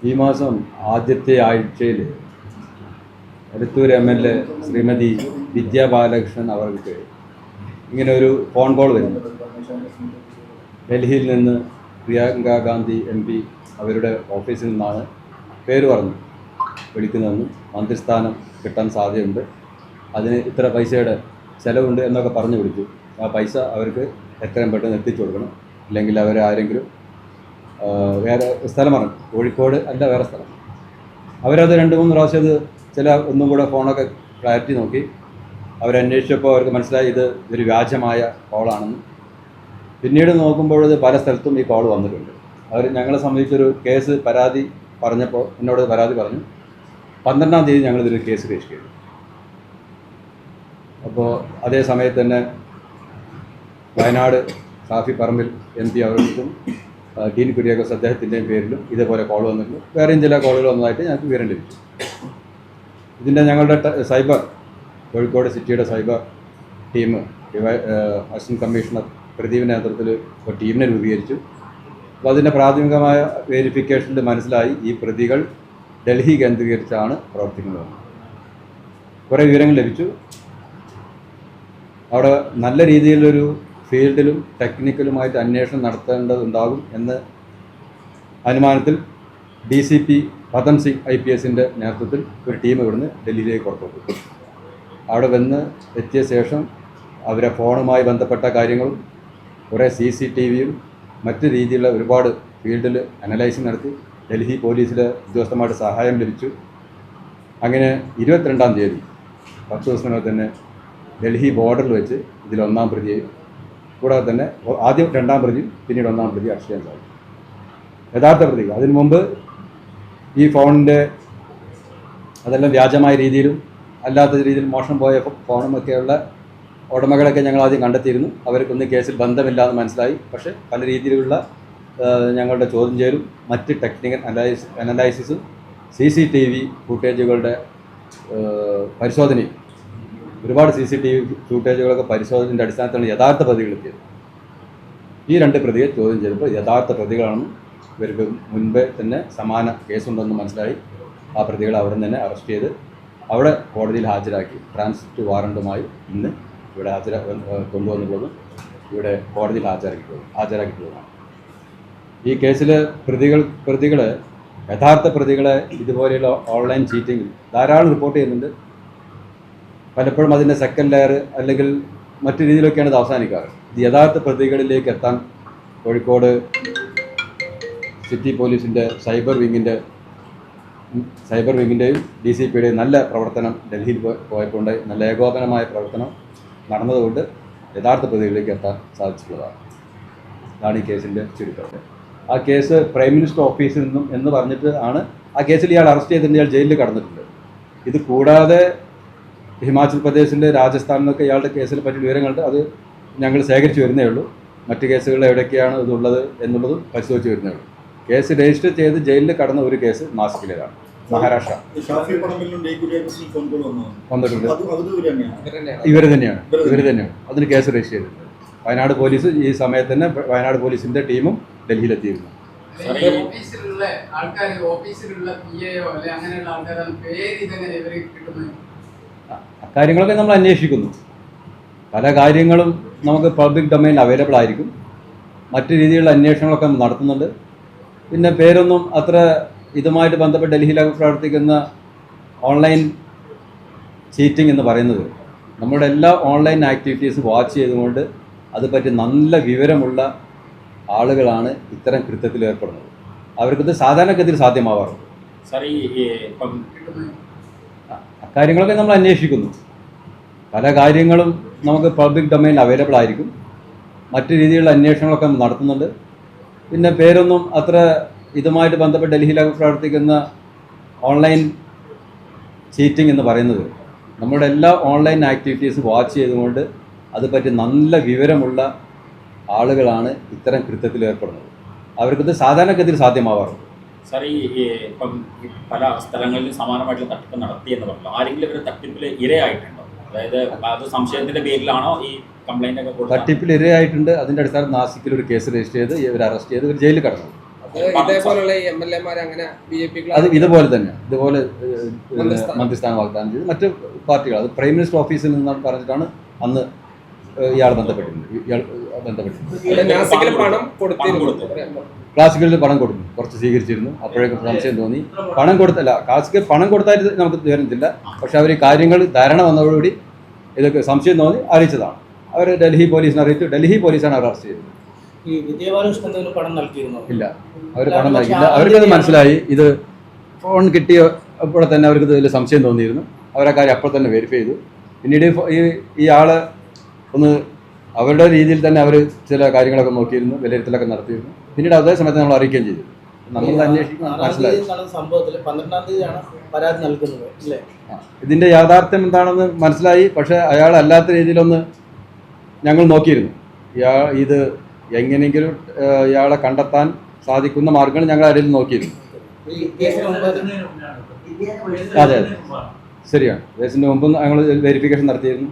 ഈ മാസം ആദ്യത്തെ ആഴ്ചയിൽ എടത്തൂർ MLA ശ്രീമതി വിദ്യാ ബാലകൃഷ്ണൻ അവർക്ക് ഇങ്ങനെ ഒരു ഫോൺ കോൾ വരുന്നു. ഡൽഹിയിൽ നിന്ന് പ്രിയങ്ക ഗാന്ധി MP അവരുടെ ഓഫീസിൽ നിന്നാണ് പേര് പറഞ്ഞു വിളിക്കുന്നതെന്നും മന്ത്രിസ്ഥാനം കിട്ടാൻ സാധ്യതയുണ്ട്, അതിന് ഇത്ര പൈസയുടെ ചിലവുണ്ട് എന്നൊക്കെ പറഞ്ഞു വിളിച്ചു. ആ പൈസ അവർക്ക് എത്രയും പെട്ടെന്ന് എത്തിച്ചു കൊടുക്കണം, ഇല്ലെങ്കിൽ അവർ ആരെങ്കിലും വേറെ സ്ഥലം പറഞ്ഞു, കോഴിക്കോട് അല്ല വേറെ സ്ഥലം. അവരത് 2-3 പ്രാവശ്യം അത് ഒന്നും കൂടെ ഫോണൊക്കെ ക്ലാരിറ്റി നോക്കി അവരന്വേഷിച്ചപ്പോൾ അവർക്ക് മനസ്സിലായി ഇതൊരു വ്യാജമായ കോളാണെന്ന്. പിന്നീട് നോക്കുമ്പോൾ ഇത് പല സ്ഥലത്തും ഈ കോൾ വന്നിട്ടുണ്ട്. അവർ ഞങ്ങളെ സംബന്ധിച്ചൊരു കേസ് പരാതി പറഞ്ഞപ്പോൾ എന്നോട് പരാതി പറഞ്ഞു. 12-ാം തീയതി ഞങ്ങളിതൊരു കേസ് രജിസ്റ്റർ ചെയ്തു. അപ്പോൾ അതേ സമയത്ത് തന്നെ വയനാട് ഷാഫി പറമ്പിൽ MP അവർക്കും ഡീൻ കുര്യാക്കോസ് അദ്ദേഹത്തിൻ്റെയും പേരിലും ഇതേപോലെ കോൾ വന്നിട്ടുണ്ട്. വേറെയും ചില കോളുകൾ വന്നതായിട്ട് ഞങ്ങൾക്ക് വിവരം ലഭിച്ചു. ഇതിൻ്റെ ഞങ്ങളുടെ സൈബർ കോഴിക്കോട് സിറ്റിയുടെ സൈബർ ടീം അസിസ്റ്റന്റ് കമ്മീഷണർ പ്രദീപിൻ്റെ നേതൃത്വത്തിൽ ഒരു ടീമിനെ രൂപീകരിച്ചു. അപ്പോൾ അതിൻ്റെ പ്രാഥമികമായ വെരിഫിക്കേഷനിൽ മനസ്സിലായി ഈ പ്രതികൾ ഡൽഹി കേന്ദ്രീകരിച്ചാണ് പ്രവർത്തിക്കുന്നത്. കുറേ വിവരങ്ങൾ ലഭിച്ചു. അവിടെ നല്ല രീതിയിലൊരു ഫീൽഡിലും ടെക്നിക്കലുമായിട്ട് അന്വേഷണം നടത്തേണ്ടതുണ്ടാകും എന്ന അനുമാനത്തിൽ DCP പതൻ സിംഗ് IPSൻ്റെ നേതൃത്വത്തിൽ ഒരു ടീം ഇവിടുന്ന് ഡൽഹിയിലേക്ക് പുറപ്പെട്ടു. അവിടെ വന്ന് എത്തിയ ശേഷം അവരെ ഫോണുമായി ബന്ധപ്പെട്ട കാര്യങ്ങളും കുറേ CCTVയും മറ്റ് രീതിയിലുള്ള ഒരുപാട് ഫീൽഡിൽ അനലൈസിങ് നടത്തി. ഡൽഹി പോലീസിലെ ഉദ്യോഗസ്ഥന്മാരുടെ സഹായം ലഭിച്ചു. അങ്ങനെ 22-ാം തീയതി 10 ദിവസത്തിനകം തന്നെ ഡൽഹി ബോർഡറിൽ വെച്ച് ഇതിൽ 1-ാം പ്രതിയെയും കൂടാതെ തന്നെ ആദ്യം 2-ാം പ്രതിയും പിന്നീട് 1-ാം പ്രതി അറസ്റ്റ് ചെയ്യാൻ സാധിക്കും. യഥാർത്ഥ പ്രതികൾ അതിനു മുമ്പ് ഈ ഫോണിൻ്റെ അതെല്ലാം വ്യാജമായ രീതിയിലും അല്ലാത്ത രീതിയിൽ മോഷണം പോയ ഫോണുമൊക്കെയുള്ള ഉടമകളൊക്കെ ഞങ്ങൾ ആദ്യം കണ്ടെത്തിയിരുന്നു. അവർക്കൊന്നും കേസിൽ ബന്ധമില്ലാന്ന് മനസ്സിലായി. പക്ഷേ പല രീതിയിലുള്ള ഞങ്ങളുടെ ചോദ്യം ചെയ്യലും മറ്റ് ടെക്നിക്കൽ അനലൈസിസും CCTV ഫുട്ടേജുകളുടെ പരിശോധനയും ഒരുപാട് CCTV ഫുട്ടേജുകളൊക്കെ പരിശോധനയുടെ അടിസ്ഥാനത്തിലാണ് യഥാർത്ഥ പ്രതികളെത്തിയത്. ഈ 2 പ്രതികൾ ചോദ്യം ചെയ്തപ്പോൾ യഥാർത്ഥ പ്രതികളാണെന്നും ഇവർക്ക് മുൻപേ തന്നെ സമാന കേസുണ്ടെന്ന് മനസ്സിലായി. ആ പ്രതികളെ അവിടെ നിന്ന് തന്നെ അറസ്റ്റ് ചെയ്ത് അവിടെ കോടതിയിൽ ഹാജരാക്കി ട്രാൻസിറ്റ് വാറണ്ടുമായി ഇന്ന് ഇവിടെ കൊണ്ടുവന്നുള്ളതും ഇവിടെ കോടതിയിൽ ഹാജരാക്കിയിട്ടുള്ളതാണ്. ഈ കേസിലെ പ്രതികൾ യഥാർത്ഥ പ്രതികളെ ഇതുപോലെയുള്ള ഓൺലൈൻ ചീറ്റിംഗ് ധാരാളം റിപ്പോർട്ട് ചെയ്യുന്നുണ്ട്. പലപ്പോഴും അതിൻ്റെ സെക്കൻഡ് ലെയർ അല്ലെങ്കിൽ മറ്റു രീതിയിലൊക്കെയാണ് ഇത് അവസാനിക്കാറ്. ഇത് യഥാർത്ഥ പ്രതികളിലേക്ക് എത്താൻ കോഴിക്കോട് സിറ്റി പോലീസിൻ്റെ സൈബർ വിങ്ങിൻ്റെയും DCPയുടെയും നല്ല പ്രവർത്തനം ഡൽഹിയിൽ പോയപ്പോൾ നല്ല ഏകോപനമായ പ്രവർത്തനം നടന്നതുകൊണ്ട് യഥാർത്ഥ പ്രതികളിലേക്ക് എത്താൻ സാധിച്ചിട്ടുള്ളതാണ്. ഇതാണ് ഈ കേസിൻ്റെ ചുരുക്കം. ആ കേസ് പ്രൈം മിനിസ്റ്റർ ഓഫീസിൽ നിന്നും എന്ന് പറഞ്ഞിട്ട് ആണ് ആ കേസിൽ ഇയാൾ അറസ്റ്റ് ചെയ്തിട്ട് ഇയാൾ ജയിലിൽ കടന്നിട്ടുണ്ട്. ഇത് കൂടാതെ ഹിമാചൽ പ്രദേശിലെ രാജസ്ഥാനിലൊക്കെ ഇയാളുടെ കേസിനെ പറ്റി വിവരങ്ങളുണ്ട്. അത് ഞങ്ങൾ ശേഖരിച്ച് വരുന്നേ ഉള്ളൂ. മറ്റ് കേസുകളിൽ എവിടെയൊക്കെയാണ് ഇതുള്ളത് എന്നുള്ളതും പരിശോധിച്ച് വരുന്നേ ഉള്ളൂ. കേസ് രജിസ്റ്റർ ചെയ്ത് ജയിലിൽ കടന്ന ഒരു കേസ് നാസിക്കിലേതാണ്, മഹാരാഷ്ട്ര. വന്നിട്ടുണ്ട്. ഇവർ തന്നെയാണ് അതിന് കേസ് രജിസ്റ്റർ ചെയ്തിട്ടുണ്ട്. വയനാട് പോലീസ് ഈ സമയത്ത് തന്നെ വയനാട് പോലീസിൻ്റെ ടീമും ഡൽഹിയിലെത്തിയിരുന്നു. അക്കാര്യങ്ങളൊക്കെ നമ്മൾ അന്വേഷിക്കുന്നു. പല കാര്യങ്ങളും നമുക്ക് പബ്ലിക് ഡൊമൈനിൽ അവൈലബിൾ ആയിരിക്കും. മറ്റു രീതിയിലുള്ള അന്വേഷണങ്ങളൊക്കെ നടത്തുന്നുണ്ട്. പിന്നെ പേരൊന്നും അത്ര ഇതുമായിട്ട് ബന്ധപ്പെട്ട് ഡൽഹിയിലൊക്കെ പ്രവർത്തിക്കുന്ന ഓൺലൈൻ ചീറ്റിംഗ് എന്ന് പറയുന്നത് നമ്മുടെ എല്ലാ ഓൺലൈൻ ആക്ടിവിറ്റീസ് വാച്ച് ചെയ്തുകൊണ്ട് അതുപറ്റി നല്ല വിവരമുള്ള ആളുകളാണ് ഇത്തരം കൃത്യത്തിൽ ഏർപ്പെടുന്നത്. അവർക്കിത് സാധാരണഗതിയിൽ സാധ്യമാവാറുണ്ട്. അക്കാര്യങ്ങളൊക്കെ നമ്മൾ അന്വേഷിക്കുന്നു. പല കാര്യങ്ങളും നമുക്ക് പബ്ലിക് ഡൊമൈനിൽ അവൈലബിൾ ആയിരിക്കും. മറ്റു രീതിയിലുള്ള അന്വേഷണങ്ങളൊക്കെ നടത്തുന്നുണ്ട്. പിന്നെ പേരൊന്നും അത്ര ഇതുമായിട്ട് ബന്ധപ്പെട്ട് ഡൽഹിയിലൊക്കെ പ്രവർത്തിക്കുന്ന ഓൺലൈൻ ചീറ്റിംഗ് എന്ന് പറയുന്നത് നമ്മുടെ എല്ലാ ഓൺലൈൻ ആക്ടിവിറ്റീസ് വാച്ച് ചെയ്തുകൊണ്ട് അതുപറ്റി നല്ല വിവരമുള്ള ആളുകളാണ് ഇത്തരം കൃത്യത്തിൽ ഏർപ്പെടുന്നത്. അവർക്കിത് സാധാരണഗതിയിൽ സാധ്യമാവാറുണ്ട്. സാർ, ഇപ്പം പല സ്ഥലങ്ങളിലും സമാനമായിട്ടുള്ള തട്ടിപ്പ് നടത്തി എന്ന് പറഞ്ഞു. ആരെങ്കിലും ഒരു തട്ടിപ്പിൽ ഇരയായിട്ടുണ്ടോ? അതായത് അത് സംശയത്തിന്റെ പേരിലാണോ ഈ കംപ്ലൈന്റ് ഒക്കെ? തട്ടിപ്പിൽ ഇരയായിട്ടുണ്ട്. അതിൻ്റെ അടിസ്ഥാനത്തിൽ നാസിക്കിൽ ഒരു കേസ് രജിസ്റ്റർ ചെയ്ത് ഇവർ അറസ്റ്റ് ചെയ്ത് ഇവർ ജയിലിൽ കടന്നു. ഇതേപോലുള്ള MLA അങ്ങനെ BJP അത് ഇതുപോലെ തന്നെ ഇതുപോലെ മന്ത്രിസ്ഥാനം. മന്ത്രിസ്ഥാനം വാഗ്ദാനം ചെയ്ത് മറ്റ് പാർട്ടികൾ അത് പ്രൈം മിനിസ്റ്റർ ഓഫീസിൽ നിന്ന് പറഞ്ഞിട്ടാണ് അന്ന് ഇയാൾ ബന്ധപ്പെട്ടിരുന്നത് നാസിക്കിൽ പണം കൊടുത്തിരുന്നു. ക്ലാസിക്കലിൽ പണം കൊടുത്തു, കുറച്ച് സ്വീകരിച്ചിരുന്നു. അപ്പോഴേക്കും സംശയം തോന്നി. പണം കൊടുത്തല്ല, ക്ലാസിക്കൽ പണം കൊടുത്തായിട്ട് നമുക്ക് വിവരത്തില്ല. പക്ഷെ അവർ കാര്യങ്ങൾ ധാരണ വന്നതോടുകൂടി ഇതൊക്കെ സംശയം തോന്നി അറിയിച്ചതാണ്. അവർ ഡൽഹി പോലീസിനെ അറിയിച്ചു. ഡൽഹി പോലീസാണ് അവർ അറസ്റ്റ് ചെയ്തത്. ഈ വിജയബാലകൃഷ്ണൻ എന്തെങ്കിലും പണം നൽകിയിരുന്നോ? ഇല്ല, അവർ പണം നൽകിയില്ല. അവർക്കത് മനസ്സിലായി. ഇത് ഫോൺ കിട്ടിയ അപ്പോൾ തന്നെ അവർക്ക് ഇതിൽ സംശയം തോന്നിയിരുന്നു. അവരാ കാര്യം അപ്പോൾ തന്നെ വെരിഫൈ ചെയ്തു. പിന്നീട് ഈ ആള് ഒന്ന് അവരുടെ രീതിയിൽ തന്നെ അവർ ചില കാര്യങ്ങളൊക്കെ നോക്കിയിരുന്നു, വിലയിരുത്തലൊക്കെ നടത്തിയിരുന്നു. പിന്നീട് അതേ സമയത്ത് നമ്മൾ അറിയിക്കുകയും ചെയ്തു. നമ്മൾ അന്വേഷിക്കാൻ മനസ്സിലായി. സംഭവത്തിൽ 12-ാം തീയതിയാണ് പരാതി നൽകുന്നത് അല്ലേ? ഇതിന്റെ യാഥാർത്ഥ്യം എന്താണെന്ന് മനസ്സിലായി. പക്ഷെ അയാൾ അല്ലാത്ത രീതിയിലൊന്ന് ഞങ്ങൾ നോക്കിയിരുന്നു. ഇത് എങ്ങനെയെങ്കിലും ഇയാളെ കണ്ടെത്താൻ സാധിക്കുന്ന മാർഗങ്ങൾ ഞങ്ങൾ അതിൽ നോക്കിയിരുന്നു. ഈ കേസിന് മുമ്പ് അതെ, ശരിയാണ്. കേസിന് മുമ്പ് ഞങ്ങൾ വെരിഫിക്കേഷൻ നടത്തിയിരുന്നു.